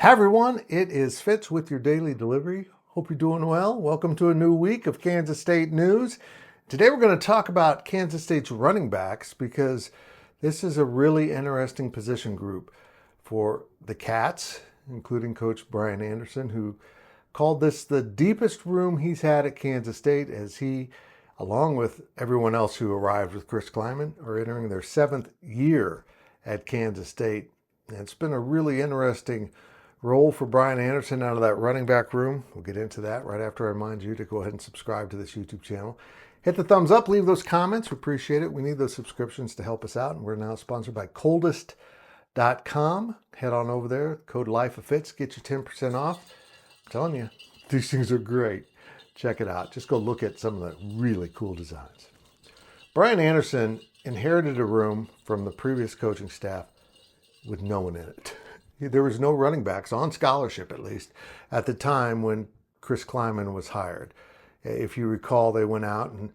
Hi everyone, it is Fitz with your daily delivery. Hope you're doing well. Welcome to a new week of Kansas State news. Today we're going to talk about Kansas State's running backs because this is a really interesting position group for the Cats, including Coach Brian Anderson, who called this the deepest room he's had at Kansas State as he, along with everyone else who arrived with Chris Kleiman, are entering their 7th year at Kansas State. And it's been a really interesting role for Brian Anderson out of that running back room. We'll get into that right after I remind you to go ahead and subscribe to this YouTube channel. Hit the thumbs up, leave those comments. We appreciate it. We need those subscriptions to help us out. And we're now sponsored by coldest.com. Head on over there. Code LifeOfFits. Get you 10% off. I'm telling you, these things are great. Check it out. Just go look at some of the really cool designs. Brian Anderson inherited a room from the previous coaching staff with no one in it. There was no running backs, on scholarship at least, at the time when Chris Kleiman was hired. If you recall, they went out and,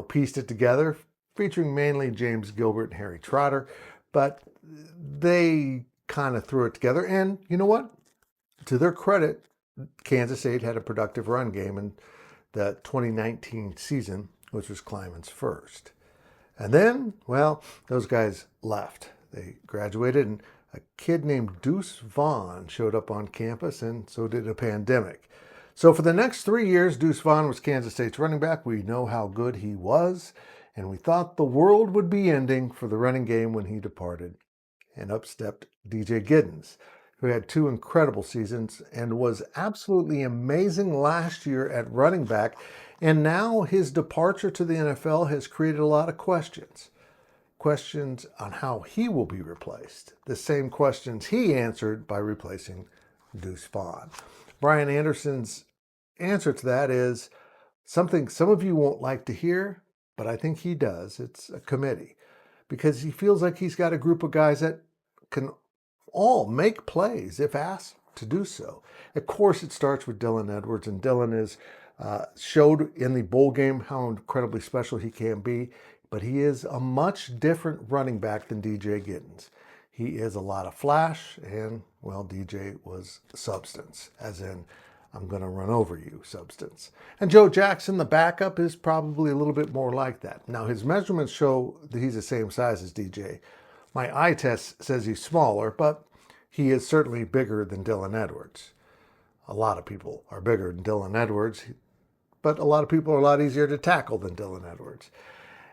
pieced it together, featuring mainly James Gilbert and Harry Trotter, but they kind of threw it together. And you know what? To their credit, Kansas State had a productive run game in the 2019 season, which was Kleiman's first. And then, well, those guys left. They graduated, and a kid named Deuce Vaughn showed up on campus, and so did a pandemic. So for the next 3 years, Deuce Vaughn was Kansas State's running back. We know how good he was, and we thought the world would be ending for the running game when he departed. And up stepped DJ Giddens, who had 2 incredible seasons and was absolutely amazing last year at running back. And now his departure to the NFL has created a lot of questions. Questions on how he will be replaced. The same questions he answered by replacing Deuce Vaughn. Brian Anderson's answer to that is something some of you won't like to hear, but I think he does. It's a committee, because he feels like he's got a group of guys that can all make plays if asked to do so. Of course, it starts with Dylan Edwards, and Dylan is showed in the bowl game how incredibly special he can be. But he is a much different running back than DJ Giddens. He is a lot of flash, and, well, DJ was substance, as in, I'm going to run over you substance. And Joe Jackson, the backup, is probably a little bit more like that. Now, his measurements show that he's the same size as DJ. My eye test says he's smaller, but he is certainly bigger than Dylan Edwards. A lot of people are bigger than Dylan Edwards, but a lot of people are a lot easier to tackle than Dylan Edwards.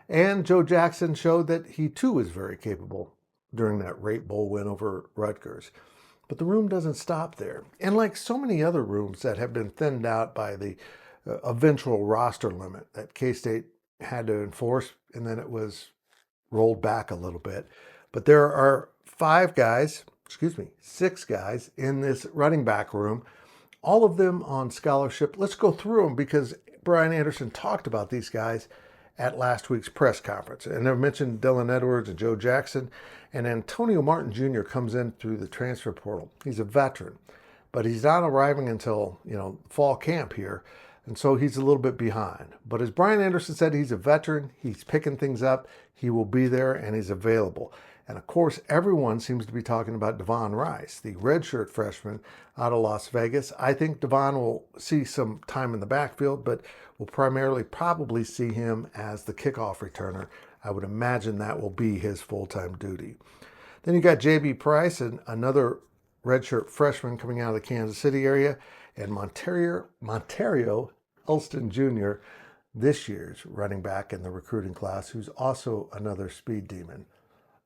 And Joe Jackson showed that he too is very capable during that Rate Bowl win over Rutgers. But the room doesn't stop there. And like so many other rooms that have been thinned out by the eventual roster limit that K-State had to enforce, and then it was rolled back a little bit. But there are 6 guys in this running back room, all of them on scholarship. Let's go through them because Brian Anderson talked about these guys at last week's press conference. And I mentioned Dylan Edwards and Joe Jackson, and Antonio Martin Jr. comes in through the transfer portal. He's a veteran, but he's not arriving until, fall camp here. And so he's a little bit behind. But as Brian Anderson said, he's a veteran. He's picking things up. He will be there, and he's available. And of course, everyone seems to be talking about DeVon Rice, the redshirt freshman out of Las Vegas. I think DeVon will see some time in the backfield, but we'll primarily probably see him as the kickoff returner. I would imagine that will be his full-time duty. Then you got J.B. Price, and another redshirt freshman coming out of the Kansas City area, and Montario Elston Jr., this year's running back in the recruiting class, who's also another speed demon.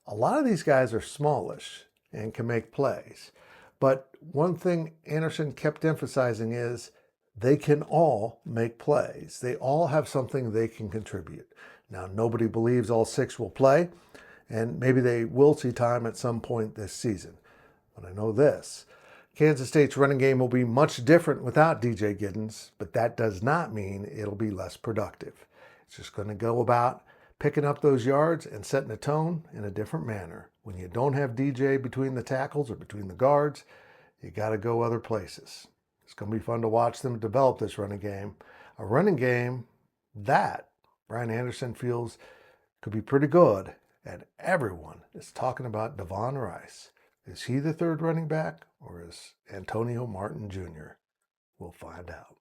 A lot of these guys are smallish and can make plays. But one thing Anderson kept emphasizing is they can all make plays. They all have something they can contribute. Now, nobody believes all 6 will play, and maybe they will see time at some point this season. But I know this. Kansas State's running game will be much different without DJ Giddens, but that does not mean it'll be less productive. It's just going to go about picking up those yards and setting a tone in a different manner. When you don't have DJ between the tackles or between the guards, you got to go other places. It's going to be fun to watch them develop this running game. A running game that Brian Anderson feels could be pretty good, and everyone is talking about DeVon Rice. Is he the third running back or is Antonio Martin Jr.? We'll find out.